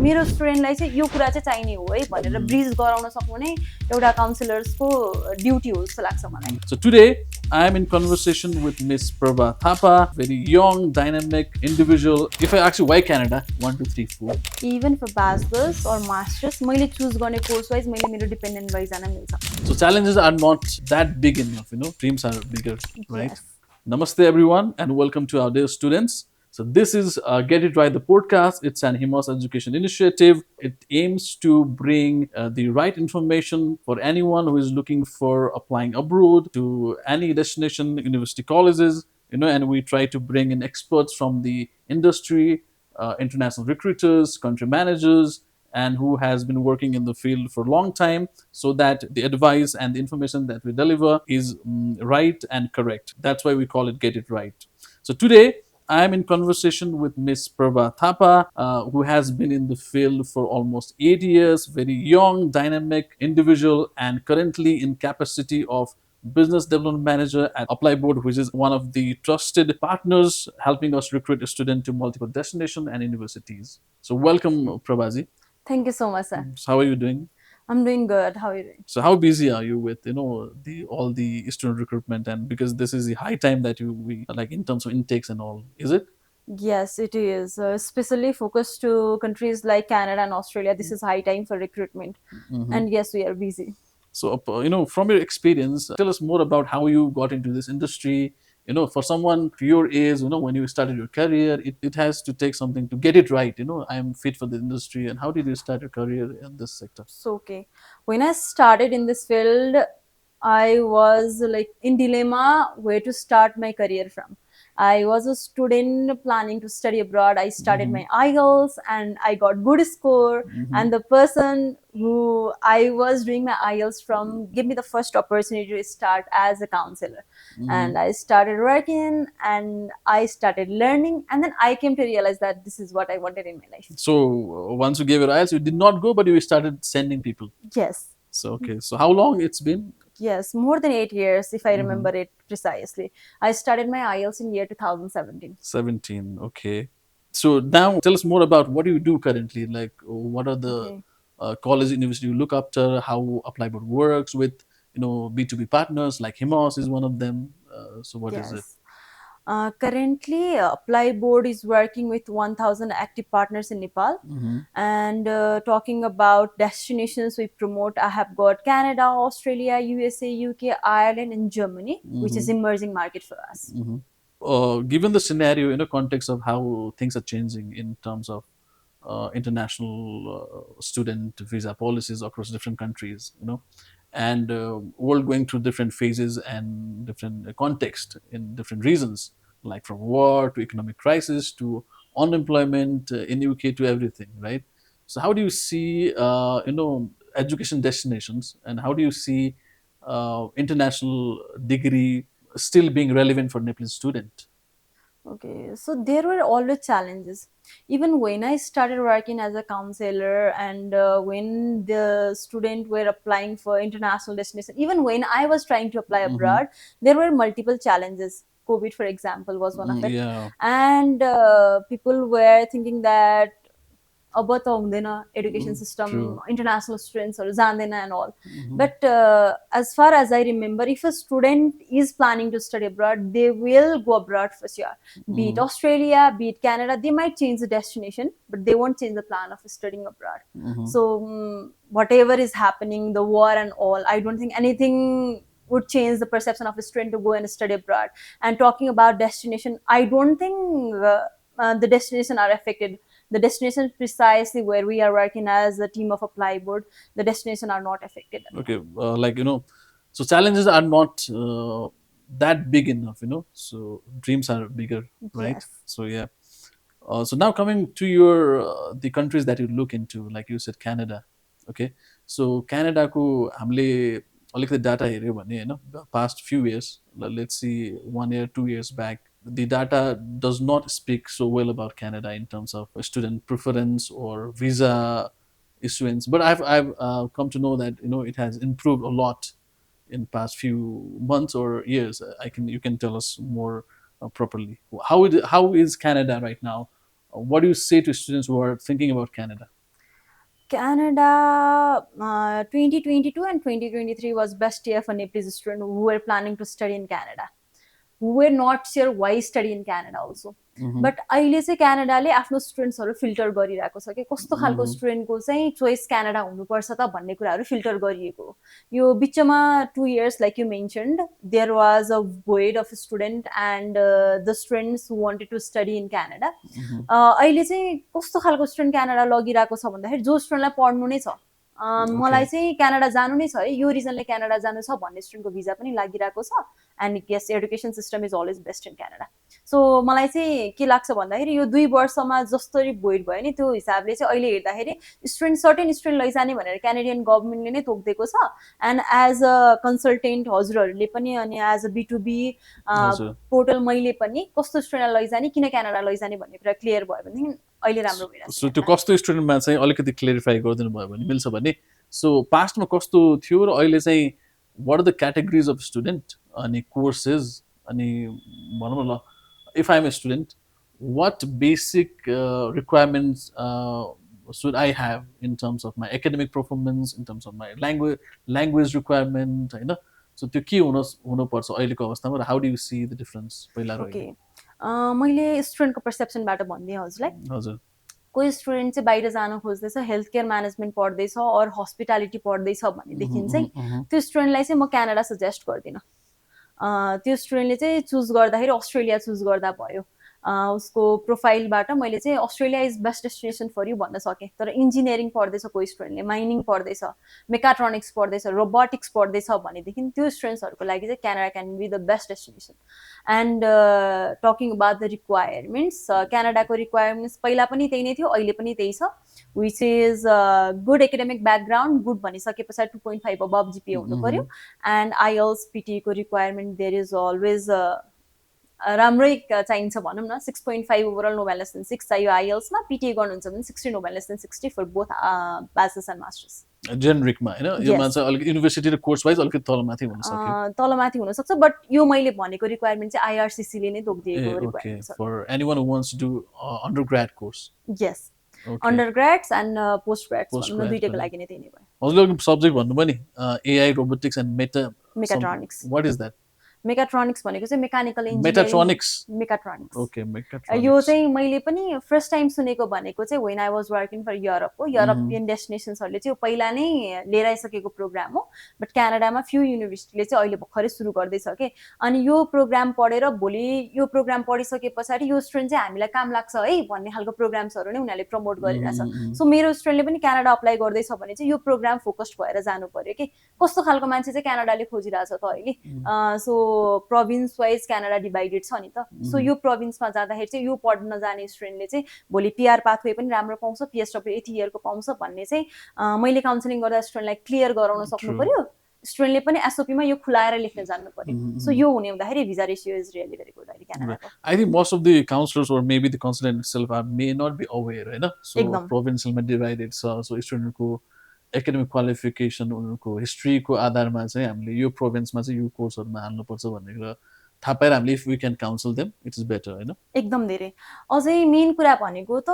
मेरो स्टुडेन्टलाई चाहिँ यो कुरा चाहिँ चाहिने हो है भनेर ब्रिज गराउन सक्नु नै एउटा काउन्सिलर्सको ड्युटी हो जस्तो लाग्छ मलाई. So today I am in conversation with Miss Prabha Thapa, very young, dynamic individual. If I ask you why Canada, 1, 2, 3, 4. Even for bachelor's or master's, मैले चुज गर्ने कोर्स वाइज मैले मेरो डिपेन्डेन्ट भइ जान मिल्छ. So challenges are not that big enough, dreams are bigger, right? Yes. Namaste everyone and welcome to our dear students. So this is Get It Right, the podcast. It's an Hima Aus Education initiative. It aims to bring the right information for anyone who is looking for applying abroad to any destination, university colleges, and we try to bring in experts from the industry, international recruiters, country managers, and who has been working in the field for a long time, so that the advice and the information that we deliver is right and correct. That's why we call it Get It Right. So today, I am in conversation with Miss Prabha Thapa, who has been in the field for almost 8 years, very young, dynamic individual, and currently in capacity of business development manager at Apply Board, which is one of the trusted partners helping us recruit a student to multiple destinations and universities. So welcome, Prabhaji. Thank you so much, sir. So how are you doing? I'm doing good. How are you doing? So how busy are you with all the student recruitment, and because this is the high time that we like in terms of intakes and all, is it? Yes, it is. Especially focused to countries like Canada and Australia. This is high time for recruitment. And yes, we are busy. So from your experience, tell us more about how you got into this industry. For someone your age, when you started your career, it has to take something to get it right. I am fit for the industry. And how did you start your career in this sector? So, okay. When I started in this field, I was like in dilemma where to start my career from. I was a student planning to study abroad. I started my IELTS and I got good score. And the person who I was doing my IELTS from gave me the first opportunity to start as a counselor. And I started working and I started learning. And then I came to realize that this is what I wanted in my life. So once you gave your IELTS, you did not go, but you started sending people. Yes. So okay. So how long it's been? Yes, more than 8 years, if I remember it precisely. I started my IELTS in year 2017. 17, okay. So now tell us more about what do you do currently? Like, what are the college, university you look after? How Apply Board works with, B2B partners like Hima Aus is one of them. So what is it? Currently, Apply Board is working with 1,000 active partners in Nepal. And talking about destinations we promote, I have got Canada, Australia, USA, UK, Ireland, and Germany, which is emerging market for us. Given the scenario, context of how things are changing in terms of international student visa policies across different countries, and world going through different phases and different context in different reasons, like from war to economic crisis to unemployment in UK to everything, right? So how do you see education destinations, and how do you see international degree still being relevant for Nepalese student? Okay, so there were always challenges. Even when I started working as a counselor and when the students were applying for international destination, even when I was trying to apply abroad, there were multiple challenges. COVID, for example, was one of it. Yeah. And people were thinking that अब त हुँदैन education system international स्टुडेन्ट्सहरू जान्दैन and all but as far as I remember if a student is planning to study abroad they will go abroad for sure be it Australia be it Canada they might change the destination but they won't change the plan of studying abroad so whatever is happening the war and all I don't think anything would change the perception of a student to go and study abroad. And talking about destination, I don't think the destination are affected. The destination precisely where we are working as a team of Apply Board, the destination are not affected. Okay, so challenges are not that big enough, so dreams are bigger, right? Yes. So yeah. So now coming to your the countries that you look into, like you said, Canada. Okay, so Canada ko hamle alikati data हेर्यो भने past few years, let's see 1 year 2 years back, the data does not speak so well about Canada in terms of student preference or visa issuance. But I've come to know that it has improved a lot in past few months or years. You can tell us more properly. How is Canada right now? What do you say to students who are thinking about Canada? Canada 2022 and 2023 was best year for Nepalese students who were planning to study in Canada. Who were not sure why study in Canada also. But अहिले चाहिँ क्यानाडाले आफ्नो स्टुडेन्ट्सहरू filter गरिरहेको छ कि कस्तो खालको स्टुडेन्टको चाहिँ choice Canada हुनुपर्छ त भन्ने कुराहरू फिल्टर गरिएको हो. यो बिचमा 2 years like you mentioned there was a void of student and the students who wanted to study in Canada. अहिले चाहिँ कस्तो खालको स्टुडेन्ट क्यानाडा लगिरहेको छ भन्दाखेरि जो स्टुडेन्टलाई पढ्नु नै छ, मलाई चाहिँ क्यानाडा जानु नै छ है, यो रिजनले क्यानाडा जानु छ भन्ने स्टुडेन्टको भिजा पनि लागिरहेको छ. And yes, education system is always best in Canada. So मलाई चाहिँ के लाग्छ भन्दाखेरि यो 2 वर्षमा जसरी भोइड भयो नि त्यो हिसाबले चाहिँ अहिले हेर्दाखेरि स्टुडेन्ट सर्टेन स्टुडेन्ट लैजाने भनेर क्यानेडियन गभर्मेन्टले नै तोकिदिएको छ. एन्ड एज अ कन्सल्टेन्ट हजुरहरूले पनि अनि एज अ B2B पोर्टल मैले पनि कस्तो स्टुडेन्टलाई लैजाने, किन क्यानाडा लैजाने भन्ने कुरा क्लियर भयो भनेदेखि अहिले राम्रो भइरहेको छ. सो त्यो कस्तो स्टुडेन्टमा चाहिँ अलिकति क्लियरिफाई गरिदिनु भयो भने मिल्छ भने. सो पास्टमा कस्तो थियो र अहिले चाहिँ what are the categories of student अनि courses अनि भनौँ न, if I'm a student, what basic requirements should I have in terms of my academic performance, in terms of my language requirement, होइन? सो त्यो के हुनुपर्छ अहिलेको अवस्थामा र how do you see the difference पहिला र अहिले? मैले स्टुडेन्टको पर्सेप्सनबाट भनिदिएँ हजुरलाई. हजुर. कोही स्टुडेन्ट चाहिँ बाहिर जान खोज्दैछ, हेल्थ केयर म्यानेजमेन्ट पढ्दैछ अर हस्पिटालिटी पढ्दैछ भनेदेखि चाहिँ त्यो स्टुडेन्टलाई चाहिँ म क्यानाडा सजेस्ट गर्दिनँ. त्यो स्टुडेन्टले चाहिँ चुज गर्दाखेरि अस्ट्रेलिया चुज गर्दा भयो. उसको प्रोफाइलबाट मैले चाहिँ Australia is best destination for you भन्न सकेँ. तर इन्जिनियरिङ पढ्दैछ कोही स्टुडेन्टले, माइनिङ पढ्दैछ, मेकाट्रोनिक्स पढ्दैछ, रोबोटिक्स पढ्दैछ भनेदेखि त्यो स्टुडेन्ट्सहरूको लागि चाहिँ Canada can be the best destination. And talking about the requirements, क्यानाडाको रिक्वायरमेन्ट्स पहिला पनि त्यही नै थियो, अहिले पनि त्यही छ. Which is good academic background, good भनिसके पछाडि 2.5 अबभ GPA हुनु पर्यो. एन्ड IELTS PTE को रिक्वायरमेन्ट देयर इज अलवेज राम्रै चाहिन्छ भनौँ न. 6.5 ओभरअल, नो लेस देन 6 चाहियो IELTSमा. PTE गर्नुहुन्छ भने 60, no less than 60 for both bachelors and masters. जेनरिकमा होइन, यो मान्छे अलिकति युनिभर्सिटी र कोर्स वाइज अलिकति तलमाथि हुन सक्छ. तलमाथि हुन सक्छ, बट यो मैले भनेको रिक्वायरमेन्ट चाहिँ IRCC ले नै तोकिदिएको रिक्वायरमेन्ट छ. For anyone who wants to do undergrad course. Yes, undergrads and postgrads दुईटैको लागि नै त्यही नै भयो. हजुरले सब्जेक्ट भन्नुभयो नि AI, robotics and mechatronics. What is that? Mechatronics भनेको चाहिँ मेकानिकल मेटाट्रोनिक्स. मेकाट्रोनिक्स. ओके, मेकाट्रोनिक्स. यो चाहिँ मैले पनि फर्स्ट टाइम सुनेको भनेको चाहिँ when I was working for युरोपको युरोपियन डेस्टिनेसन्सहरूले चाहिँ यो पहिला नै लिएर आइसकेको प्रोग्राम हो. बट क्यानाडामा फ्यु युनिभर्सिटीले चाहिँ अहिले भर्खरै सुरु गर्दैछ के. अनि यो प्रोग्राम पढेर भोलि यो प्रोग्राम पढिसके पछाडि यो स्टुडेन्ट चाहिँ हामीलाई काम लाग्छ है भन्ने खालको प्रोग्राम्सहरू नै उनीहरूले प्रमोट गरिरहेछ. सो मेरो स्टुडेन्टले पनि क्यानाडा अप्लाई गर्दैछ भने चाहिँ यो प्रोग्राम फोकस्ड भएर जानु पर्यो कि कस्तो खालको मान्छे चाहिँ क्यानाडाले खोजिरहेछ त अहिले. So province wise Canada divided छ नि त. सो यो प्रोभिन्समा जाँदाखेरि चाहिँ यो पढ्न जाने स्टुडेन्टले चाहिँ भोलि PR पाथवे पनि राम्रो पाउँछ, PSW 8 इयरको पाउँछ भन्ने चाहिँ मैले काउन्सिलिङ गर्दा स्टुडेन्टलाई क्लियर गराउन सक्नु पर्यो. स्टुडेन्टले पनि SOP मा यो खुलाएर लेख्न जान्नु पर्यो. सो यो हुने हुँदाखेरि visa ratio is really very good अहिले क्यानाडाको. I think most of the counsellors or maybe the consultant itself may not be aware, हैन? सो प्रोभिन्समा डिभाइडेड छ. सो स्टुडेन्टको एकाडेमिक क्वालिफिकेसन, उनीहरूको हिस्ट्रीको आधारमा चाहिँ हामीले यो प्रोभिन्समा चाहिँ यो कोर्सहरूमा हाल्नुपर्छ भन्ने कुरा थाहा पाएर हामीले if we can council them it is better, होइन? एकदम धेरै. अझै मेन कुरा भनेको त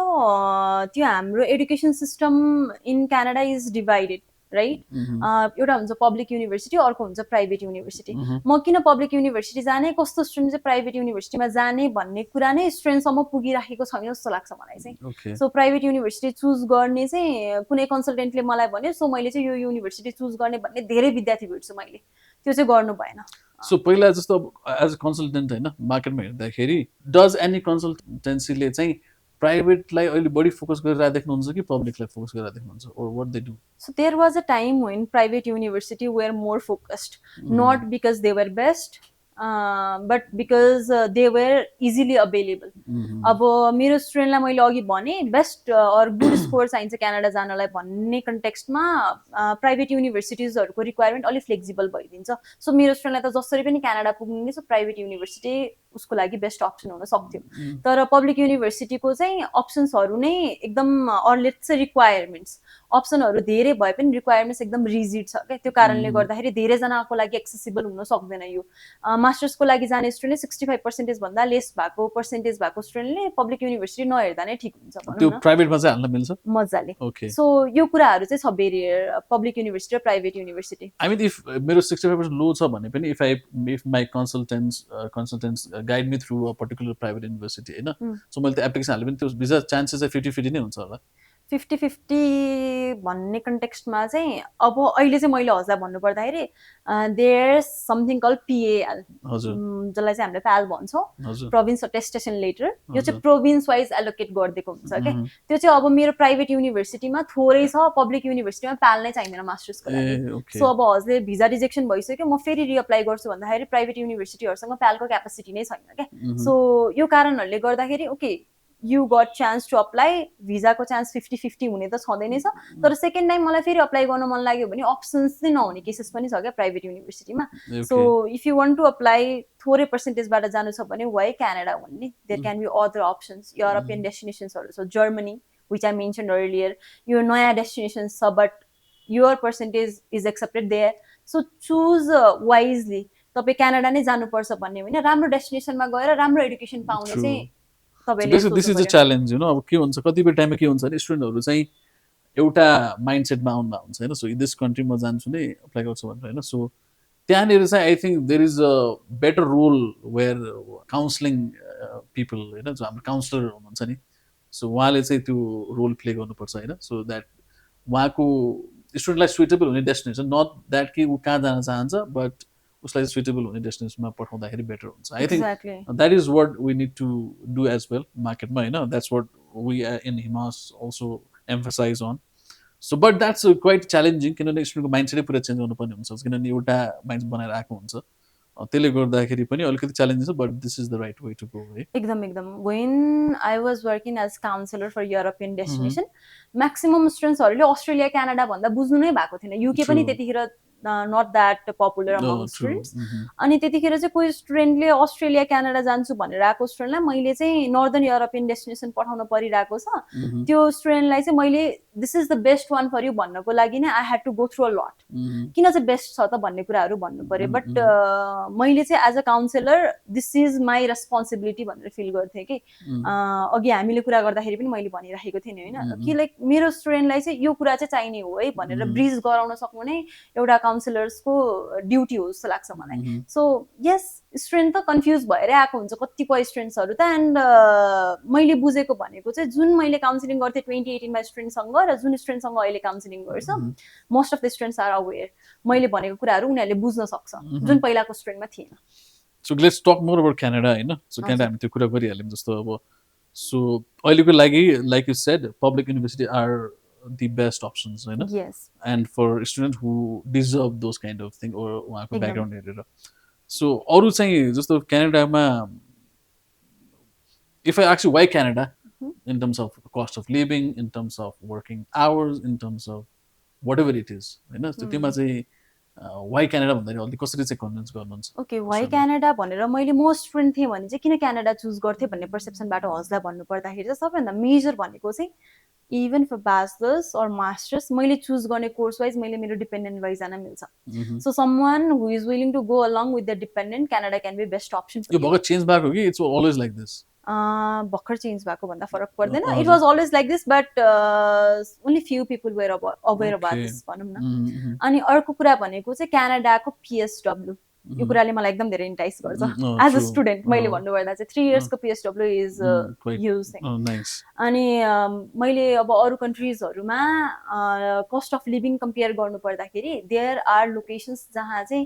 त्यो हाम्रो education system in Canada is divided, right? एउटा हुन्छ पब्लिक युनिभर्सिटी, अर्को हुन्छ प्राइभेट युनिभर्सिटी. म किन पब्लिक युनिभर्सिटी जाने, कस्तो स्टुडेन्ट चाहिँ प्राइभेट युनिभर्सिटीमा जाने भन्ने कुरा नै स्टुडेन्टसम्म पुगिराखेको छैन जस्तो लाग्छ मलाई चाहिँ. सो प्राइभेट युनिभर्सिटी चुज गर्ने चाहिँ कुनै कन्सल्टेन्टले मलाई भन्यो, सो मैले चाहिँ यो युनिभर्सिटी चुज गर्ने भन्ने धेरै विद्यार्थी भेट्छु मैले. त्यो चाहिँ गर्नु भएन. सो पहिला जस्तो एज अ कन्सल्टेन्ट होइन, मार्केटमा हेर्दाखेरि डज एनी कन्सल्टेन्सीले चाहिँ प्राइभेटलाई अहिले बढी फोकस गरेर देख्नुहुन्छ कि पब्लिकलाई फोकस गरेर देख्नुहुन्छ, or what they do? So there was a time when private university were more focused, not because they were best, but because they were easily available. अब मेरो स्टुडेन्टलाई मैले अघि भने बेस्ट अर गुड स्कोर चाहिन्छ Canada जानलाई भन्ने कन्टेक्स्टमा private युनिभर्सिटिजहरूको requirement अलिक flexible भइदिन्छ. So मेरो स्टुडेन्टलाई त जसरी पनि क्यानाडा पुग्नु नै छ, प्राइभेट युनिभर्सिटी उसको लागि बेस्ट अप्सन हुन सक्थ्यो तर पब्लिक युनिभर्सिटीको चाहिँ अप्सन्सहरू नै एकदम लेट्स रिक्वायरमेन्ट्स अप्सनहरू धेरै भए पनि रिक्वायरमेन्ट्स एकदम रिजिड छ क्या त्यो कारणले गर्दाखेरि धेरैजनाको लागि एक्सेसिबल हुन सक्दैन यो मास्टर्सको लागि जाने स्टुडेन्ट 65% भन्दा लेस भएको पर्सेन्टेज भएको स्टुडेन्टले पब्लिक युनिभर्सिटी नहेर्दा नै ठिक हुन्छ त्यो प्राइभेटमा चाहिँ हाल्न मिल्छ मजाले सो यो कुराहरू चाहिँ छ बेरियर पब्लिक युनिभर्सिटी र private university I mean if मेरो 65% लो छ भने पनि if my consultants guide me through a particular private university होइन सो मैले त्यो एप्लिकेसन हाले पनि त्यो भिजा चान्सेस चाहिँ 50-50 नै हुन्छ होला 50-50 भन्ने कन्टेक्स्टमा चाहिँ अब अहिले चाहिँ मैले हजुरलाई भन्नुपर्दाखेरि देयर समथिङ कल पिएएल जसलाई चाहिँ हामीले प्याल भन्छौँ प्रोभिन्स अटेस्टेसन लेटर यो चाहिँ प्रोभिन्स वाइज एलोकेट गरिदिएको हुन्छ क्या त्यो चाहिँ अब मेरो प्राइभेट युनिभर्सिटीमा थोरै छ पब्लिक युनिभर्सिटीमा प्याल नै चाहिँदैन मास्टर्सको लागि सो अब हजुरले भिजा रिजेक्सन भइसक्यो म फेरि रिअप्लाई गर्छु भन्दाखेरि प्राइभेट युनिभर्सिटीहरूसँग प्यालको क्यापेसिटी नै छैन क्या सो यो कारणहरूले गर्दाखेरि okay you got chance to apply भिजाको चान्स 50-50 हुने त छँदै नै छ तर सेकेन्ड टाइम मलाई फेरि अप्लाई गर्न मन लाग्यो भने अप्सन्स चाहिँ नहुने केसेस पनि छ क्या प्राइभेट युनिभर्सिटीमा so if you want to apply थोरै पर्सेन्टेजबाट जानु छ भने वाइ क्यानाडा भन्ने there can be other options European डेस्टिनेसन्सहरू छ Germany which I mention earlier यो नयाँ डेस्टिनेसन्स छ but your percentage is accepted there so choose wisely तपाईँ क्यानाडा नै जानुपर्छ भन्ने होइन राम्रो डेस्टिनेसनमा गएर राम्रो एडुकेसन पाउने चाहिँ दिस इज अ च्यालेन्ज अब के हुन्छ कतिपय टाइममा के हुन्छ भने स्टुडेन्टहरू चाहिँ एउटा माइन्डसेटमा आउनुभएको हुन्छ होइन सो दिस कन्ट्री म जान्छु नै अप्लाई गर्छु भनेर होइन सो त्यहाँनिर चाहिँ I think there is a better role where counselling people होइन जो हाम्रो काउन्सिलर हुनुहुन्छ नि सो उहाँले चाहिँ त्यो रोल प्ले गर्नुपर्छ होइन सो द्याट उहाँको स्टुडेन्टलाई सुइटेबल हुने डेस्टिनेसन नट द्याट कि ऊ कहाँ जान चाहन्छ बट उसलाई सुइटेबल हुने डेस्टिनेसनमा पठाउँदाखेरि बेटर हुन्छ I think that is what we need to do as well मार्केटमा होइन that's what we in Himas also emphasise on so but that's quite challenging किनभने स्टुडेन्टको माइन्डसेटै पुरा चेन्ज गर्नुपर्ने हुन्छ किनभने एउटा माइन्ड बनाएर आएको हुन्छ त्यसले गर्दाखेरि पनि अलिकति च्यालेन्जिङ छ but this is the right way to go है एकदम when I was working as counsellor for European destination maximum स्टुडेन्ट्सहरूले अस्ट्रेलिया क्यानाडा भन्दा बुझ्नु नै भएको थिएन युके पनि त्यतिखेर not that popular among students अनि त्यतिखेर चाहिँ कोही स्टुडेन्टले अस्ट्रेलिया क्यानाडा जान्छु भनेर आएको स्टुडेन्टलाई मैले चाहिँ नर्दर्न युरोपियन डेस्टिनेसन पठाउन परिरहेको छ त्यो स्टुडेन्टलाई चाहिँ मैले this is the best one for you भन्नको लागि नै I had to go through a lot किन चाहिँ बेस्ट छ त भन्ने कुराहरू भन्नु पर्यो बट मैले चाहिँ as a counsellor this is my responsibility भनेर फिल गर्थेँ कि अघि हामीले कुरा गर्दाखेरि पनि मैले भनिराखेको थिएँ नि होइन कि लाइक मेरो स्टुडेन्टलाई चाहिँ यो कुरा चाहिँ चाहिने हो है भनेर ब्रिज गराउन सक्नु नै एउटा काउन्सिलर्सको ड्युटी हो जस्तो लाग्छ मलाई सो यस स्टुडेन्ट त कन्फ्युज भएरै आएको हुन्छ कतिपय स्टुडेन्ट्सहरू त एन्ड मैले बुझेको भनेको चाहिँ जुन मैले काउन्सिलिङ गर्थेँ 2018मा स्टुडेन्टसँग र जुन स्टुडेन्टसँग अहिले काउन्सिलिङ गर्छ most of the students are aware मैले भनेको कुराहरू उनीहरूले बुझ्न सक्छ जुन पहिलाको स्टुडेन्टमा थिएन so let's talk more about Canada होइन सो क्यानाडा हामी त्यो कुरा गरिहाल्यौँ जस्तो अब सो अहिलेको लागि like you said public university are the best options, you know? Yes. And for students who deserve those kind of thing or उहाँको background हेरेर so अरू चाहिँ जस्तो क्यानाडामा if I ask you why Canada in terms of cost of living, in terms of working hours, in terms of whatever it is, होइन त्योमा चाहिँ why Canada भन्दाखेरि अलि कसरी चाहिँ कन्भिन्स गर्नुहुन्छ ओके why Canada भनेर मैले म स्टुडेन्ट थिएँ भने चाहिँ किन क्यानाडा चुज गर्थेँ भन्ने पर्सेप्सनबाट हजुरलाई भन्नुपर्दाखेरि चाहिँ सबैभन्दा मेजर भनेको चाहिँ even for bachelors or masters मैले चुज गर्ने कोर्स वाइज मैले मेरो डिपेन्डेन्ट वाइज जान मिल्छ so someone who is willing to go along with the dependent Canada can be best option यो भर्खर चेन्ज भएको कि इट्स अलवेज लाइक दिस भर्खर चेन्ज भएको भन्दा फरक पर्दैन it was always like this but only few people were aware about this भनौँ न अनि अर्को कुरा भनेको चाहिँ क्यानाडाको पिएसडब्ल्यू यो कुराले मलाई एकदम धेरै इन्टाइस गर्छ एज अ स्टुडेन्ट मैले भन्नुपर्दा चाहिँ 3 इयर्सको पिएसडब्ल्यू इज युज अनि मैले अब अरू कन्ट्रिजहरूमा कस्ट अफ लिभिङ कम्पेयर गर्नुपर्दाखेरि देयर आर लोकेसन्स जहाँ चाहिँ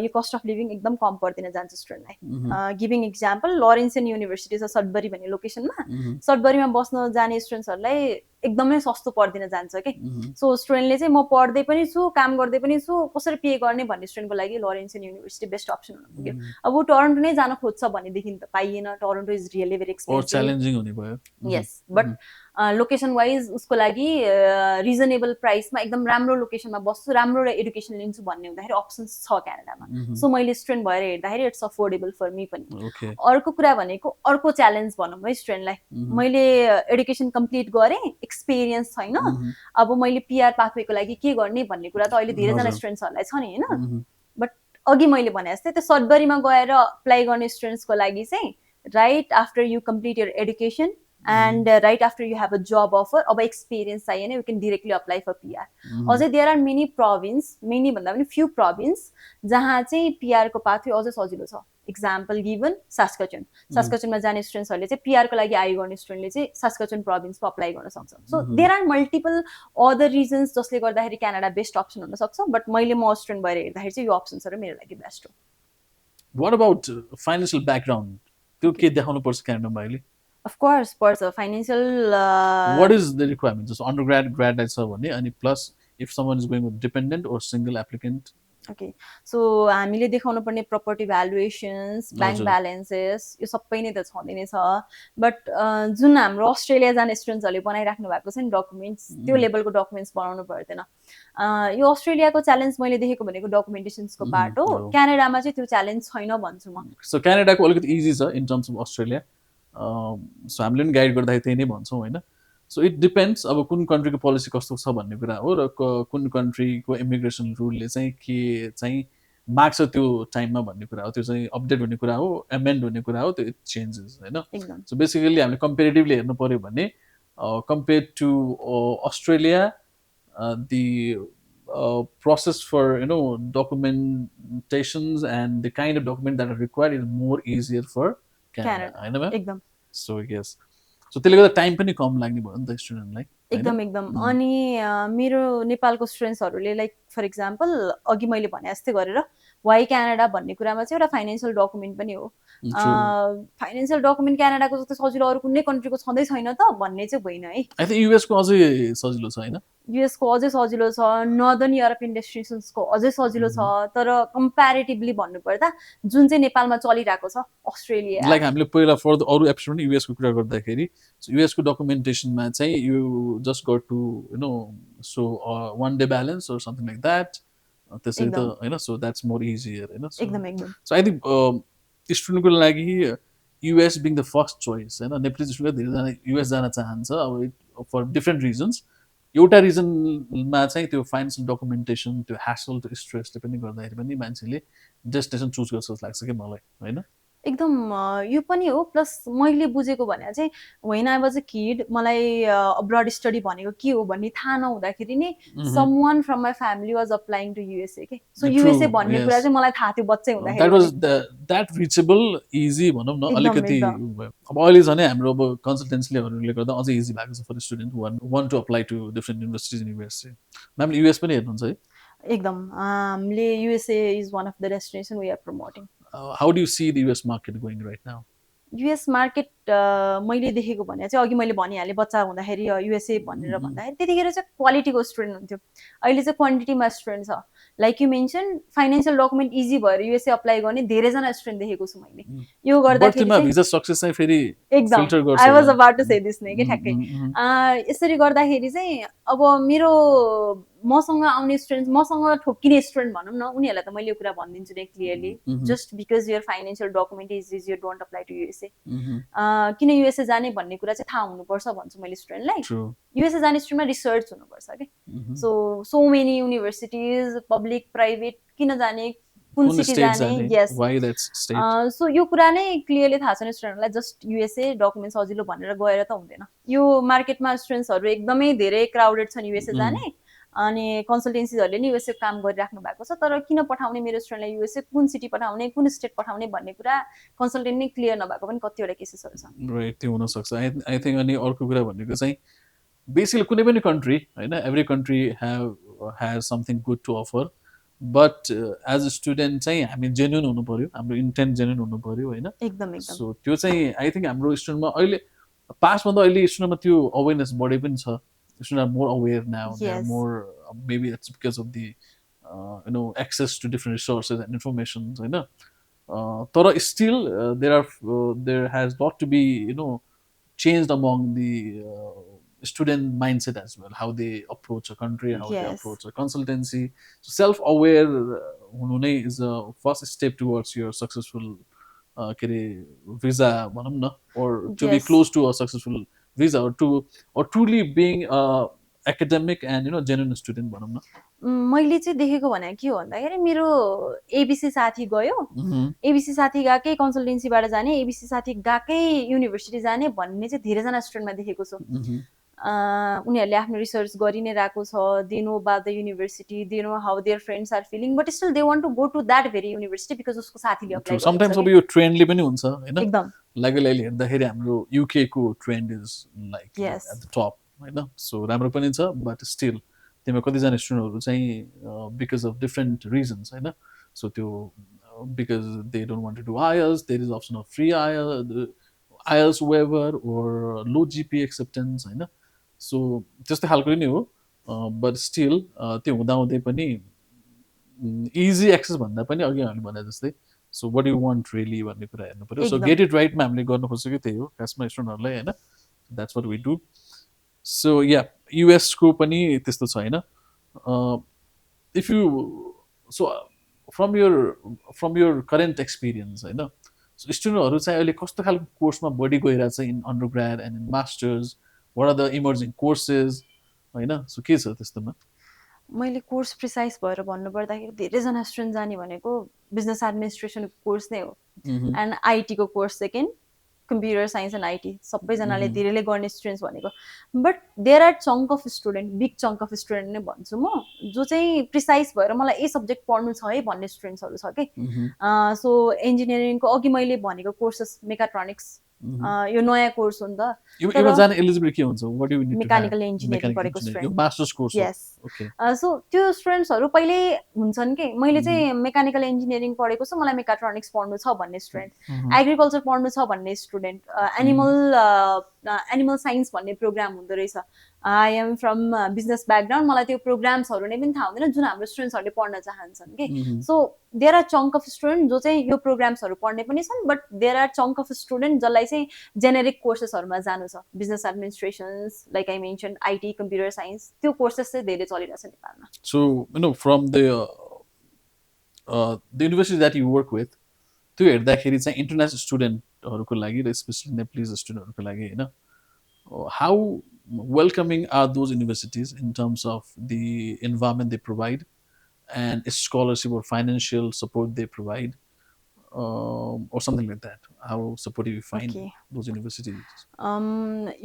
यो कस्ट अफ लिभिङ एकदम कम पर्दैन जान्छ स्टुडेन्टलाई गिभिङ इक्जाम्पल लरेन्सियन युनिभर्सिटी छ सटबरी भन्ने लोकेसनमा सटबरीमा बस्न जाने स्टुडेन्ट्सहरूलाई एकदमै सस्तो पर्दिन जान्छ कि सो स्टुडेन्टले चाहिँ म पढ्दै पनि छु काम गर्दै पनि छु कसरी पे गर्ने भन्ने स्टुडेन्टको लागि लरेन्सियन युनिभर्सिटी बेस्ट अप्सन हुन पुग्यो अब ऊ टोरन्टो नै जान खोज्छ भनेदेखि त पाइएन Toronto is really very expensive challenging हुने भयो यस बट लोकेसन वाइज उसको लागि रिजनेबल प्राइसमा एकदम राम्रो लोकेसनमा बस्छु, राम्रो एडुकेसन लिन्छु भन्ने हुँदाखेरि अप्सन्स छ क्यानाडामा। सो मैले स्टुडेन्ट भएर हेर्दाखेरि इट्स अफोर्डेबल फर मी पनि। अर्को कुरा भनेको अर्को च्यालेन्ज भनौँ है स्टुडेन्टलाई, मैले एडुकेसन कम्प्लिट गरेँ, एक्सपिरियन्स छैन, अब मैले पिआर पाथवेको लागि के गर्ने भन्ने कुरा त अहिले धेरैजना स्टुडेन्ट्सहरूलाई छ नि होइन। बट अघि मैले भने जस्तै त्यो सटबरीमा गएर अप्लाई गर्ने स्टुडेन्ट्सको लागि चाहिँ right after you complete your education and right after you have a job offer, अब experience चाहिए you can directly apply for PR. अझै there are many province, many भन्दा पनि few province जहाँ चाहिँ PR को pathway अझै सजिलो छ। example given सास्कचुनमा जाने स्टुडेन्ट्सहरूले चाहिँ PR को लागि आइ गर्ने स्टुडेन्टले चाहिँ सास्कचुन प्रोभिन्समा अप्लाई गर्न सक्छ। So there are multiple other reasons जसले गर्दाखेरि क्यानाडा बेस्ट अप्सन हुन सक्छ, बट मैले म स्टुडेन्ट भएर हेर्दाखेरि चाहिँ यो अप्सन्सहरू मेरो लागि बेस्ट हो। What about financial background? त्यो के देखाउनु पर्छ क्यानाडामा अहिले? Of course, पर्छ financial. What is the requirement? Just undergrad, grad छ भने अनि plus if someone is going with dependent or single applicant. Okay, so हामीले देखाउनु पर्ने प्रपर्टी भ्यालुएसन्स, ब्याङ्क ब्यालेन्सेस यो सबै नै त छँदै नै छ। बट जुन हाम्रो अस्ट्रेलिया जाने स्टुडेन्ट्सहरूले बनाइराख्नु भएको छ नि डकुमेन्ट्स, त्यो लेभलको डकुमेन्ट्स बनाउनु पर्दैन। यो अस्ट्रेलियाको च्यालेन्ज मैले देखेको भनेको डकुमेन्टेसन्सको पार्ट हो, क्यानाडामा चाहिँ त्यो च्यालेन्ज छैन भन्छु म। सो क्यानाडाको अलिकति इजी छ in terms of Australia. So हामीले पनि गाइड गर्दाखेरि त्यही नै भन्छौँ होइन। सो इट डिपेन्ड्स अब कुन कन्ट्रीको पोलिसी कस्तो छ भन्ने कुरा हो, र कुन कन्ट्रीको इमिग्रेसन रुलले चाहिँ के चाहिँ माग्छ त्यो टाइममा भन्ने कुरा हो। त्यो चाहिँ अपडेट हुने कुरा हो, एमेन्ड हुने कुरा हो, त्यो इट चेन्जेस होइन। सो बेसिकली हामीले कम्पेरिटिभली हेर्नु पऱ्यो भने compare to Australia the process for documentations and the kind of document that are required is more easier for Canada. होइन म्याम? एकदम। So yes. So त्यसले गर्दा टाइम पनि कम लाग्ने भयो नि त स्टुडेन्टलाई। एकदम एकदम। अनि मेरो नेपालको स्टुडेन्ट्सहरूले लाइक फर इक्जाम्पल अघि मैले भने जस्तै गरेर वाइ क्यानाडा भन्ने कुरामा चाहिँ एउटा फाइनेन्सियल डकुमेन्ट पनि हो। फाइनेन्सियल डकुमेन्ट क्यानाडाको जस्तो सजिलो अरू कुनै कन्ट्रीको छँदै छैन त भन्ने चाहिँ होइन है। आई थिङ्क युएसको अझै सजिलो छ होइन? युएसको अझै सजिलो छ, नर्दर्न युरोपियन डेस्टिनेसन्सको अझै सजिलो छ, तर कम्प्यारेटिभली भन्नुपर्दा जुन चाहिँ नेपालमा चलिरहेको छ अस्ट्रेलिया, लाइक हामीले पहिला फर अरू एपिसोड युएसको कुरा गर्दाखेरि युएसको डकुमेन्टेसनमा चाहिँ you just got to so one day balance or something like that, त्यसरी त होइन। सो द्याट्स मोर इजियर होइन। एकदम एकदम। सो आई थिङ्क स्टुडेन्टको लागि US being the first choice होइन। नेपाली स्टुडेन्टले धेरैजना युएस जान चाहन्छ अब फर डिफ्रेन्ट रिजन्स। एउटा रिजनमा चाहिँ त्यो फाइनेन्सियल डकुमेन्टेसन, त्यो ह्यासल, त्यो स्ट्रेसले पनि गर्दाखेरि पनि मान्छेले डेस्टिनेसन चुज गर्छ जस्तो लाग्छ कि मलाई होइन। एकदम यो पनि हो। प्लस मैले बुझेको भने चाहिँ when I was a kid मलाई अब्रड स्टडी भनेको के हो भन्ने थाहा नहुँदाखेरि नै someone from my family was applying to USA के। सो युएसए भन्ने कुरा चाहिँ मलाई थाहा थियो बच्चै हुँदाखेरि। द्याट रिचेबल इजी भनौँ न अलिकति। अब अहिले झन् हाम्रो अब कन्सल्टेन्सीले गर्दा अझै इजी भएको छ for student want to apply to different universities in USA. म्यामले युएस पनि हेर्नुहुन्छ है? एकदम। हामीले USA is one of the destination we are promoting. How do you see the US market going right now? US market मैले देखेको भने चाहिँ अघि मैले भनिहालेँ बच्चा हुँदाखेरि युएसए भनेर भन्दाखेरि त्यतिखेर चाहिँ क्वालिटीको स्टुडेन्ट हुन्थ्यो, अहिले चाहिँ क्वान्टिटीमा स्टुडेन्ट छ। Like you mention financial document easy भएर युएसए अप्लाई गर्ने धेरैजना स्टुडेन्ट देखेको छु मैले। यो गर्दाखेरि भिजा सक्सेस चाहिँ फेरि एकदम I was about to say this नै के ठ्याक्कै। यसरी गर्दाखेरि चाहिँ अब मेरो मसँग आउने स्टुडेन्ट, मसँग ठोक्किने स्टुडेन्ट भनौँ न, उनीहरूलाई त मैले यो कुरा भनिदिन्छु नै clearly, just because your financial document is you don't apply to USA. किन युएसए जाने भन्ने कुरा चाहिँ थाहा हुनुपर्छ भन्छु मैले स्टुडेन्टलाई। युएसए जाने स्टुडेन्टमा रिसर्च हुनुपर्छ कि। So many universities public private किन जाने, कुन सिटी जाने, यस। सो यो कुरा नै क्लियरली थाहा छैन स्टुडेन्टलाई, जस्ट युएसए डकुमेन्ट सजिलो भनेर गएर त हुँदैन। यो मार्केटमा स्टुडेन्ट्सहरू एकदमै धेरै क्राउडेड छन् युएसए जाने, अनि कन्सल्टेन्सीजहरूले नि युएसए काम गरिराख्नु भएको छ। तर किन पठाउने मेरो स्टुडेन्टलाई युएसए, कुन सिटी पठाउने, कुन स्टेट पठाउने भन्ने कुरा कन्सल्टेन्ट नै क्लियर नभएको पनि कतिवटा केसेसहरू छ। राइट, त्यो हुनसक्छ। आई थिङ्क अनि अर्को कुरा भनेको चाहिँ बेसिकली कुनै पनि कन्ट्री होइन, every country has something good to offer, but as a student चाहिँ हामी जेन्युन हुनु पऱ्यो, हाम्रो इन्टेन्ट जेन्युन हुनु पऱ्यो होइन। एकदम। सो त्यो चाहिँ आई थिङ्क हाम्रो स्टुडेन्टमा अहिले पासभन्दा अहिले स्टुडेन्टमा त्यो अवेरनेस बढे पनि छ। Students are more aware now. Yes. They're more, maybe that's because of the access to different resources and information. But still there has got to be changed among the student mindset as well, how they approach a country, how they Yes. approach a consultancy. So self-aware हुनु नै is a first step towards your successful के अरे visa भनौँ न, or to be Yes. close to a successful visa, or truly being a academic and genuine student भनौँ न. मैले चाहिँ देखेको भनेको के हो भन्दाखेरि मेरो एबिसी साथी गयो, एबिसी साथी गएकै कन्सल्टेन्सीबाट जाने, एबिसी साथी गएकै युनिभर्सिटी जाने भन्ने चाहिँ धेरैजना स्टुडेन्टमा देखेको छु. उनीहरूले आफ्नो रिसर्च गरि नै रहेको छ, they know about the university, they know how their friends are feeling, but still they want to go to that very university because उसको साथीले अप्लाई गरेको समटाइम्स छ अब यो ट्रेन्डले पनि हुन्छ होइन, एकदम. लागि अहिले हेर्दाखेरि हाम्रो युके को trend is like Yes. At the top होइन. सो राम्रो पनि छ, बट स्टिल तिम्रो कतिजना स्टुडेन्टहरू चाहिँ बिकज अफ डिफ्रेन्ट रिजन्स होइन, सो त्यो because they don't want to do IELTS, there is option of free IELTS waiver or low GP acceptance होइन. सो त्यस्तो खालको नै हो, बट स्टिल त्यो हुँदाहुँदै पनि इजी एक्सेस भन्दा पनि अघि हामीले भने जस्तै, so what you want really भन्ने कुरा हेर्नु पऱ्यो. सो एकदम. गेट इट राइटमा हामीले गर्नु खोजेको त्यही हो खासमा स्टुडेन्टहरूलाई होइन. That's what we do. So yeah युएसको पनि त्यस्तो छ होइन. If you so from your current experience होइन, सो स्टुडेन्टहरू चाहिँ अहिले कस्तो खालको कोर्समा बढी गइरहेछ in undergrad and in masters, what are the emerging courses होइन, सो के छ त्यस्तोमा? मैले कोर्स प्रिसाइज भएर भन्नुपर्दाखेरि धेरैजना स्टुडेन्ट जाने भनेको बिजनेस एडमिनिस्ट्रेसनको कोर्स नै हो, एन्ड आइटीको course second, computer science and IT सबैजनाले धेरैले गर्ने स्टुडेन्ट्स भनेको. But there are chunk of student, big chunk of student नै भन्छु म, जो चाहिँ प्रिसाइज भएर मलाई यही सब्जेक्ट पढ्नु छ है भन्ने स्टुडेन्ट्सहरू छ कि. सो इन्जिनियरिङको अघि मैले भनेको कोर्सेस मेकाट्रोनिक्स, यो नयाँ कोर्स हो नि त. यो जाने एलिजिबिलिटी के हुन्छ? What do you need to mechanical engineering पढेको स्टुडेन्ट, यो मास्टर्स कोर्स हो. यस. ओके. सो त्यो स्टुडेन्ट्सहरू पहिले हुन्छन् कि मैले चाहिँ मेकानिकल इन्जिनियरिङ पढेको छु, मलाई मेकाट्रोनिक्स पढ्नु छ भन्ने स्टुडेन्ट, एग्रिकल्चर पढ्नु छ भन्ने स्टुडेन्ट, एनिमल साइन्स भन्ने प्रोग्राम हुँदो रहेछ. I am from business background, मलाई त्यो प्रोग्राम्सहरू नै पनि थाहा हुँदैन जुन हाम्रो स्टुडेन्ट्सहरूले पढ्न चाहन्छन् कि. So there are chunk of student जो चाहिँ यो प्रोग्राम्सहरू पढ्ने पनि छन्, but there are chunk of student जसलाई चाहिँ जेनेरिक कोर्सेसहरूमा जानु छ, business administrations like I mention, IT, computer science, त्यो कोर्सेस चाहिँ धेरै चलिरहेछ नेपालमा. So from the university that you work with, त्यो हेर्दाखेरि चाहिँ इन्टरनेसनल स्टुडेन्टहरूको लागि र स्पेसली नेप्लिज स्टुडेन्टहरूको लागि होइन, how welcoming are those universities in terms of the environment they provide and scholarship or financial support they provide, or something like that? How supportive you find those universities?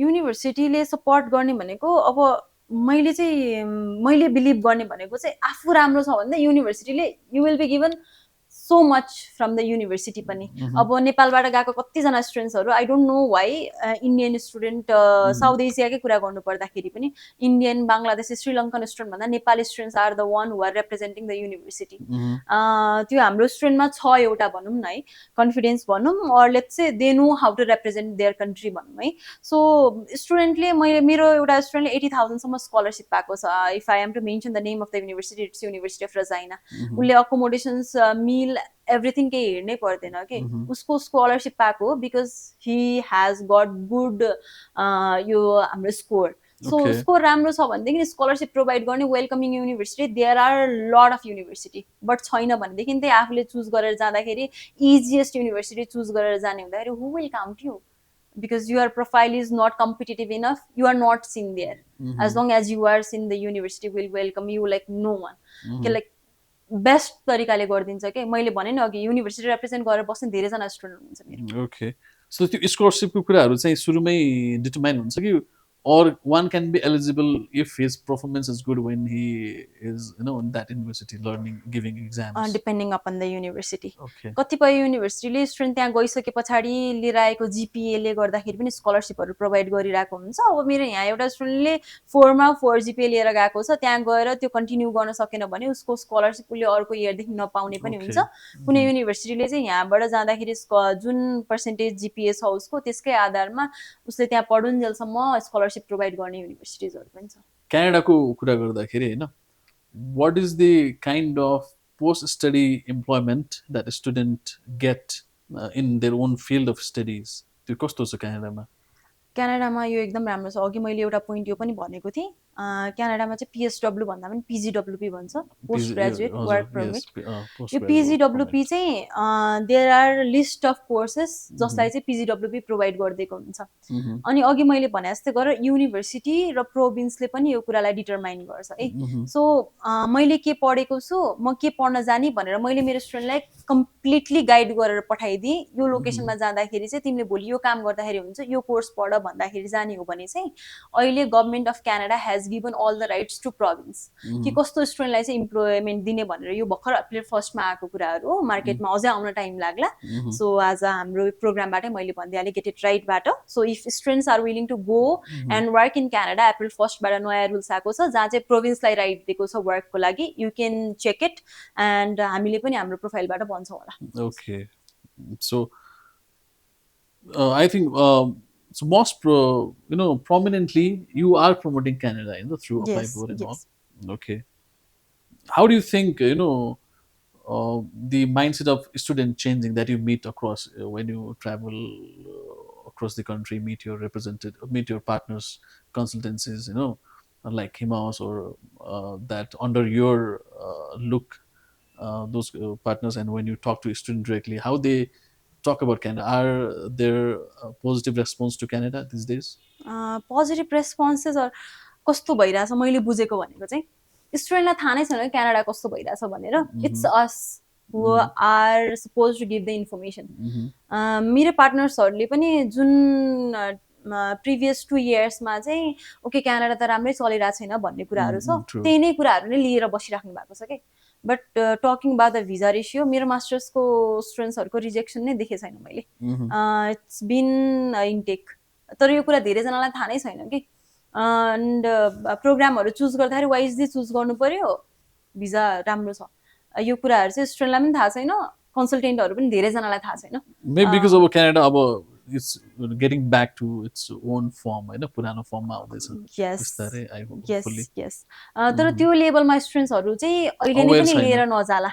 युनिभर्सिटीले support गर्ने भनेको, अब मैले believe गर्ने भनेको चाहिँ आफू राम्रो छ भने युनिभर्सिटीले you will be given so much from the university पनि. अब नेपालबाट गएको कतिजना स्टुडेन्ट्सहरू, I don't know why, Indian student, South एसियाकै कुरा गर्नु पर्दाखेरि पनि इन्डियन, बङ्गलादेशी, श्रीलङ्कन स्टुडेन्ट भन्दा Nepali students are the one who are representing the university. त्यो हाम्रो स्टुडेन्टमा छ एउटा भनौँ न है, कन्फिडेन्स भनौँ, or let's say they know how to represent their country भनौँ है. सो स्टुडेन्टले, मेरो एउटा स्टुडेन्टले 80,000सम्म स्कलरसिप पाएको छ. If I am to mention the name of the university, it's University of Regina. उसले अकोमोडेसन्स, मिल, एभ्रिथिङ केही हेर्नै पर्दैन कि, उसको स्कलरसिप पाएको because he has got good यो हाम्रो स्कोर. सो स्कोर राम्रो छ भनेदेखि स्कलरसिप प्रोभाइड गर्ने welcoming university there are lot of university. But छैन भनेदेखि चाहिँ आफूले चुज गरेर जाँदाखेरि इजिएस्ट युनिभर्सिटी चुज गरेर जाने हुँदाखेरि who will count you, because your profile is not competitive enough, you are not seen there. As long as you are seen, the university will welcome you like no one. Like best तरिकाले गरिदिन्छ कि. मैले भने नि अघि, university represent गरेर बस्ने धेरैजना स्टुडेन्ट हुनुहुन्छ मेरो. ओके. सो त्यो स्कलरसिपको कुराहरू चाहिँ सुरुमै डिटरमाइन हुन्छ कि, or one can be eligible if his performance is good when he is in that university learning, giving exams? Depending upon the university. Okay. कतिपय युनिभर्सिटीले स्टुडेन्ट त्यहाँ गइसके पछाडि लिएर आएको जिपिएले गर्दाखेरि पनि स्कलरसिपहरू प्रोभाइड गरिरहेको हुन्छ. अब मेरो यहाँ एउटा स्टुडेन्टले 4मा 4 जिपिए लिएर गएको छ, त्यहाँ गएर त्यो कन्टिन्यू गर्न सकेन भने उसको स्कलरसिप उसले अर्को इयरदेखि नपाउने पनि हुन्छ. कुनै युनिभर्सिटीले चाहिँ यहाँबाट जाँदाखेरि जुन पर्सेन्टेज जिपिए छ उसको, त्यसकै आधारमा उसले त्यहाँ पढुन्जेलसम्म स्कलरसिप प्रोभाइड गर्ने युनिभर्सिटिजहरू पनि छ. क्यानाडाको कुरा गर्दाखेरि होइन, what is the kind of post-study employment that a student get in their own field of studies? त्यो कस्तो छ क्यानाडामा? क्यानाडामा यो एकदम राम्रो छ। अघि मैले एउटा पोइन्ट यो पनि भनेको थिएँ, क्यानाडामा चाहिँ पिएसडब्ल्यू भन्दा पनि पिजिडब्ल्युपी भन्छ, पोस्ट ग्रेजुएट वर्क हजुर यस पर्मिट। पोस्ट यो ग्रेजुएट पिजिडब्ल्युपी पर्मिट चाहिँ there are list of courses जसलाई चाहिँ पिजिडब्ल्युपी प्रोभाइड गरिदिएको हुन्छ। अनि अघि मैले भने जस्तै गरेर युनिभर्सिटी र प्रोभिन्सले पनि यो कुरालाई डिटरमाइन गर्छ है। सो मैले के पढेको छु, म के पढ्न जाने भनेर मैले मेरो स्टुडेन्टलाई कम्प्लिटली गाइड गरेर पठाइदिएँ। यो लोकेसनमा जाँदाखेरि चाहिँ तिमीले भोलि यो काम गर्दाखेरि हुन्छ, यो कोर्स पढ भन्दाखेरि जाने हो भने चाहिँ अहिले government of Canada has given all the rights to province कि कस्तो स्टुडेन्टलाई चाहिँ इम्प्लोइमेन्ट दिने भनेर। यो भर्खर एप्रिल 1 मा आएको कुराहरू हो, मार्केटमा अझै आउन टाइम लाग्ला। सो आज हाम्रो प्रोग्रामबाटै मैले भनिदिइहालेँ, गेट इट राइटबाट। So if students are willing to go and work in Canada, April 1 बाट नयाँ रुल्स आएको छ जहाँ चाहिँ प्रोभिन्सलाई राइट दिएको छ वर्कको लागि। You can check it and हामीले पनि हाम्रो प्रोफाइलबाट भन्छौँ होला। Okay so I think so most prominently you are promoting Canada through Apply Yes, Board and all. yes. Okay, how do you think the mindset of student changing that you meet across when you travel across the country, meet your representative, meet your partners, consultancies, like Hima Aus or that under your look, those partners, and when you talk to a student directly, how they talk about Canada? Are there positive response to Canada these days? Positive responses कस्तो भइरहेछ मैले बुझेको भनेको चाहिँ स्टुडेन्टलाई थाहा नै छैन Canada कस्तो भइरहेछ भनेर। It's us who are suppose to give the information. मेरो पार्टनर्सहरूले पनि जुन प्रिभियस 2 इयर्समा चाहिँ ओके क्यानाडा त राम्रै चलिरहेको छैन भन्ने कुराहरू छ, त्यही नै कुराहरू नै लिएर बसिराख्नु भएको छ कि। But talking about the visa ratio, मेरो मास्टर्सको स्टुडेन्ट्सहरूको रिजेक्सन नै देखेको छैन मैले। इट्स बिन इन्टेक, तर यो कुरा धेरैजनालाई थाहा नै छैन कि। एन्ड प्रोग्रामहरू चुज गर्दाखेरि वाइजली चुज गर्नु पर्यो, भिजा राम्रो छ, यो कुराहरू चाहिँ स्टुडेन्टलाई पनि थाहा छैन, कन्सल्टेन्टहरू पनि धेरैजनालाई थाहा छैन। Maybe because of Canada, it's getting back to its own form, होइन पुरानो फर्ममा आउँदैछ बिस्तारै आई होपफुली। यस तर त्यो लेभलमा स्टुडेन्ट्सहरू चाहिँ अहिले नै पनि लिएर नजाला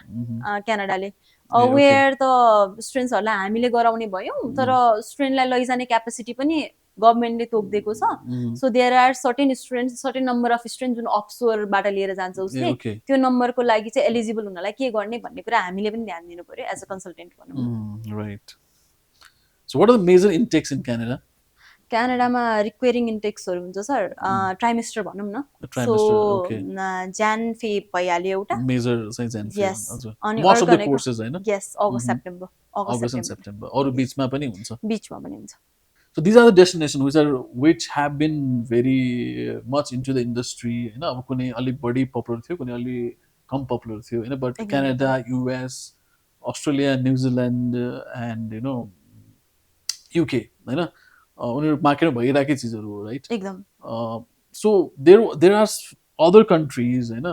क्यानाडाले। अवेर त स्टुडेन्ट्सहरूलाई हामीले गराउने भयौँ, तर स्टुडेन्टलाई लैजाने क्यापेसिटी पनि गभर्मेन्टले तोकिदिएको छ। So there are certain students, certain number of student जुन अफसोरबाट लिएर जान्छ उसले, त्यो नम्बरको लागि चाहिँ एलिजिबल हुनलाई के गर्ने भन्ने कुरा हामीले पनि ध्यान दिनु पर्यो एज अ कन्सल्टेन्ट भनौँ। Right. So what are the major intakes in Canada? क्यानाडामा रिक्वेरिङ इन्टेक्सहरू हुन्छ सर, ट्राइमेस्टर भनौँ न। सो ज्यान फे भइहाल्यो एउटा मेजर चाहिँ ज्यान फे। यस, अनि मोस्ट अफ द अर्को कोर्सेस होइन? यस, अगस्त सेप्टेम्बर, अगस्त एन्ड सेप्टेम्बर, अरू बिचमा पनि हुन्छ? बिचमा पनि हुन्छ। So these are the destinations which have been very much into the industry, होइन? अब कुनै अलिक बढी पपुलर थियो, कुनै अलिक कम पपुलर थियो होइन? But Canada, US, Australia, New Zealand and UK होइन, उनीहरू मार्केटमा भइरहेकै चिजहरू हो, राइट? एकदम। So there are other countries होइन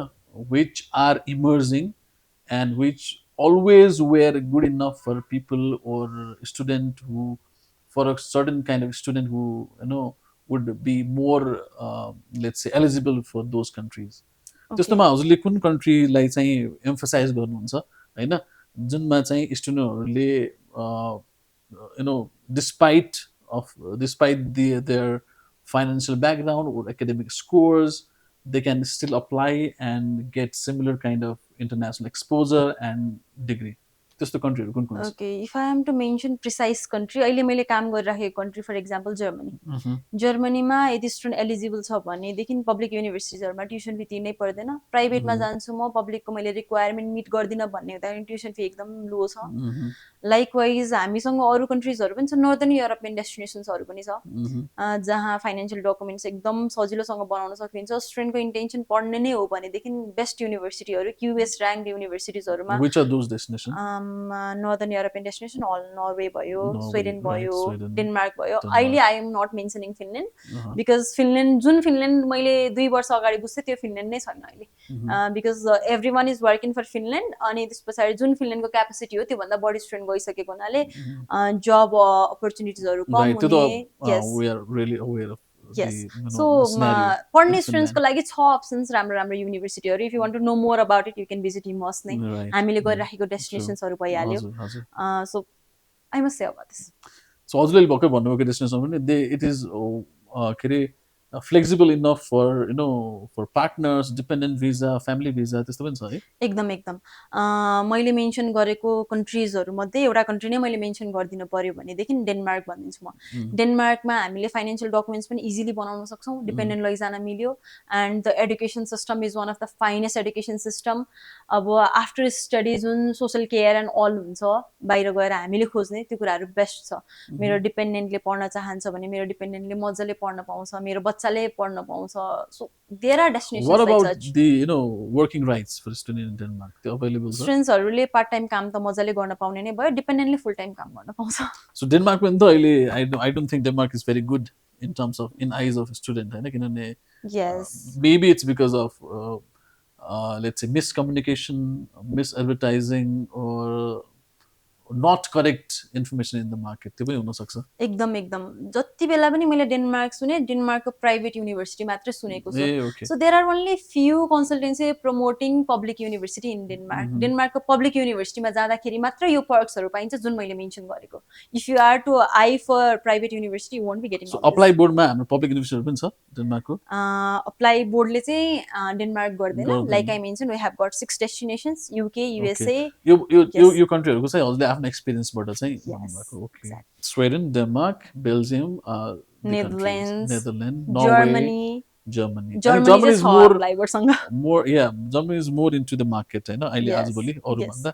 which are emerging and which always were good enough for people or student who, for a certain kind of student who would be more let's say eligible for those countries. त्यस्तोमा हजुरले कुन कन्ट्रीलाई चाहिँ emphasise गर्नुहुन्छ होइन, जुनमा चाहिँ स्टुडेन्टहरूले despite their financial background or academic scores, they can still apply and get similar kind of international exposure and degree. त्यस्तो कन्ट्रीहरू कुन कुन छ? Okay, if I am to mention precise country, अहिले मैले काम गरिराखेको कन्ट्री फर इक्जाम्पल जर्मनी। जर्मनीमा यदि स्टुडेन्ट एलिजिबल छ भनेदेखि पब्लिक युनिभर्सिटिजहरूमा ट्युसन फी तिर्नै पर्दैन। प्राइभेटमा जान्छु म, पब्लिकको मैले रिक्वायरमेन्ट मिट गर्दिनँ भन्ने हुँदाखेरि ट्युसन फी एकदम लो छ। लाइकवाइज हामीसँग अरू कन्ट्रिजहरू पनि छ, नर्दर्न युरोपियन डेस्टिनेसन्सहरू पनि छ जहाँ फाइनेन्सियल डकुमेन्ट्स एकदम सजिलोसँग बनाउन सकिन्छ। स्टुडेन्टको इन्टेन्सन पढ्ने नै हो भनेदेखि बेस्ट युनिभर्सिटीहरू, क्युएस ऱ्याङ्क युनिभर्सिटिजहरूमा Which are those destinations? Northern European destination, all Norway भयो, स्विडेन भयो, डेनमार्क भयो। अहिले I am not mentioning Finland because Finland मैले 2 वर्ष अगाडि बुझ्थेँ, त्यो फिनल्यान्ड नै छैन अहिले। Because every one is working for Finland. अनि त्यस पछाडि जुन फिनल्यान्डको क्यापेसिटी हो त्योभन्दा बढी स्टुडेन्ट गइसकेको हुनाले जब अपर्च्युनिटिजहरू कम हुने। यस, सो पढ्ने स्टुडेन्ट्सको लागि 6 अप्सन्स राम्रो राम्रो युनिभर्सिटीहरू। If you want to know more about it you can visit Himas नै, हामीले गरिराखेको डेस्टिनेसन्सहरू भइहाल्यो। So I must say about this. So हजुरले भर्खर भन्नुभएको डेस्टिनेसन पनि दे इट इज के अरे flexible enough for for partners, dependent visa, family visa त्यस्तो पनि छ है? एकदम एकदम मैले मेन्सन गरेको कन्ट्रिजहरूमध्ये एउटा कन्ट्री नै मैले मेन्सन गरिदिनु पर्यो भनेदेखि डेनमार्क भनिदिन्छु म। डेनमार्कमा हामीले फाइनेन्सियल डकुमेन्ट्स पनि इजिली बनाउन सक्छौँ, डिपेन्डेन्ट लैजान मिल्यो। And the education system is one of the finest education system. अब आफ्टर स्टडी जुन सोसल केयर एन्ड अल हुन्छ बाहिर गएर हामीले खोज्ने त्यो कुराहरू बेस्ट छ। मेरो डिपेन्डेन्टले पढ्न चाहन्छ भने मेरो डिपेन्डेन्टले मजाले पढ्न पाउँछ, मेरो बच्चाले पढ्न पाउँछ। So there are What destinations like about such. the working rights for student in Denmark? They available छ? स्टुडेन्ट्सहरूले पार्ट टाइम काम त मजाले गर्न पाउने नै भयो, डिपेन्डेन्टले फुल टाइम काम गर्न पाउँछ। So Denmark पनि त अहिले I don't think Denmark is very good in terms of in eyes of a student हैन, किनभने Yes. maybe it's because of let's say miscommunication, misadvertising or not correct information in the market, त्यो पनि हुन सक्छ। एकदम एकदम जति बेला पनि मैले डेनमार्क सुने, डेनमार्कको प्राइभेट युनिभर्सिटी मात्रै सुनेको छु। Ah okay. So there are only few consultancy promoting public university in Denmark. डेनमार्कको पब्लिक युनिभर्सिटीमा जाँदाखेरि मात्र यो पर्क्सहरू पाइन्छ जुन मैले मेन्सन गरेको। If you are to I for private university you won't be getting. So apply बोर्डमा हाम्रो पब्लिक युनिभर्सिटीहरू पनि छ डेनमार्कको? अप्लाई बोर्डले चाहिँ डेनमार्क गर्दैन। गर्दैन। Like I mention we have got 6 destinations, UK, USA. यो यो यो Yes. यो कन्ट्रीहरूको चाहिँ हजुरले आफ्नो एक्सपिरियन्सबाट चाहिँ भन्नुभएको। Okay. exactly. Sweden, Denmark, Belgium, Netherlands, Netherlands, Norway, Germany. Germany. Germany Germany चाहिँ is छ more अप्लाई बोर्डसँग। Germany is more into the market हैन अहिले Yes, आजभोलि अरू yes. भन्दा।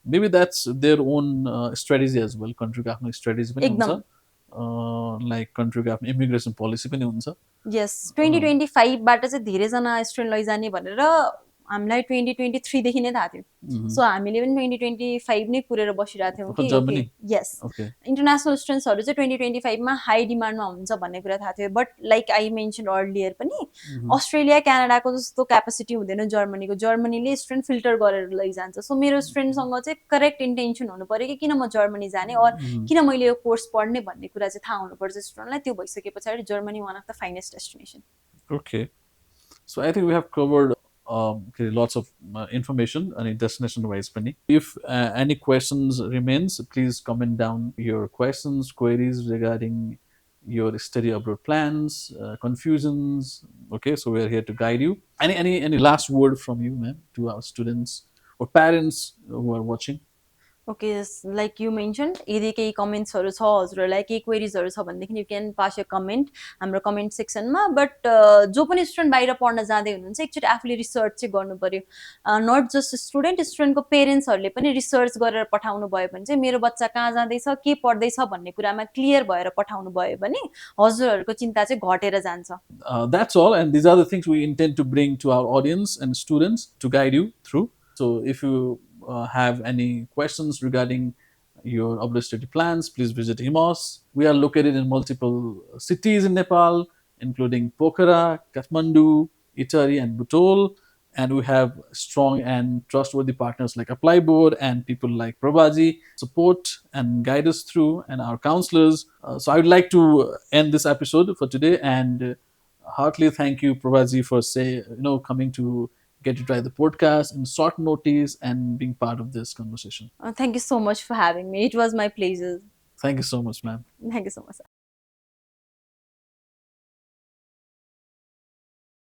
Maybe that's their own strategy as well. कन्ट्रीको आफ्नो स्ट्रेटेजी पनि एकदम। हुन्छ, लाइक कन्ट्रीको आफ्नो इमिग्रेसन पोलिसी पनि हुन्छ। यस 2025 बाट चाहिँ धेरैजना स्टुडेन्ट लैजाने भनेर हामीलाई 2023 देखि नै थाहा थियो। सो हामीले पनि 2025 नै कुरेर बसिरहेको थियौँ कि जर्मनी? यस ओके। इन्टरनेसनल स्टुडेन्ट्सहरू चाहिँ 2025 मा हाई डिमान्डमा हुन्छ भन्ने कुरा थाहा थियो। But like I mention earlier पनि अस्ट्रेलिया, क्यानाडाको जस्तो क्यापेसिटी हुँदैन जर्मनीको। जर्मनीले स्टुडेन्ट फिल्टर गरेर लैजान्छ। सो मेरो स्टुडेन्टसँग चाहिँ करेक्ट इन्टेन्सन हुनु पर्यो कि किन म जर्मनी जाने और किन मैले यो कोर्स पढ्ने भन्ने कुरा चाहिँ थाहा हुनुपर्छ स्टुडेन्टलाई। त्यो भइसके पछाडि Germany one of the finest destination. Okay. So I think we have covered lots of information and destination wise pani. If any questions remains, please comment down your questions, queries regarding your study abroad plans, confusions. Okay, so we are here to guide you. Any last word from you, ma'am, to our students or parents who are watching? Okay like you mention यदि केही कमेन्ट्सहरू छ हजुरहरूलाई, केही क्वेरिजहरू छ भनेदेखि you can pass यो comment हाम्रो comment सेक्सनमा। But जो पनि स्टुडेन्ट बाहिर पढ्न जाँदै हुनुहुन्छ एकचोटि आफूले रिसर्च चाहिँ गर्नु पर्यो। नट जस्ट स्टुडेन्टको पेरेन्ट्सहरूले पनि रिसर्च गरेर पठाउनु भयो भने चाहिँ मेरो बच्चा कहाँ जाँदैछ, के पढ्दैछ भन्ने कुरामा क्लियर भएर पठाउनु भयो भने हजुरहरूको चिन्ता चाहिँ घटेर जान्छ। That's all, and these are the things we intend to bring to our audience and students to guide you through. So if you have any questions regarding your abroad study plans, please visit Hima Aus. We are located in multiple cities in Nepal, including Pokhara, Kathmandu, Itari, and Butol. And we have strong and trustworthy partners like Apply Board and people like Prabhaji support and guide us through, and our counselors. So I would like to end this episode for today and heartily thank you, Prabhaji, for coming to Get to Try the podcast in short notice and being part of this conversation. Thank you so much for having me. It was my pleasure. Thank you so much, ma'am. Thank you so much.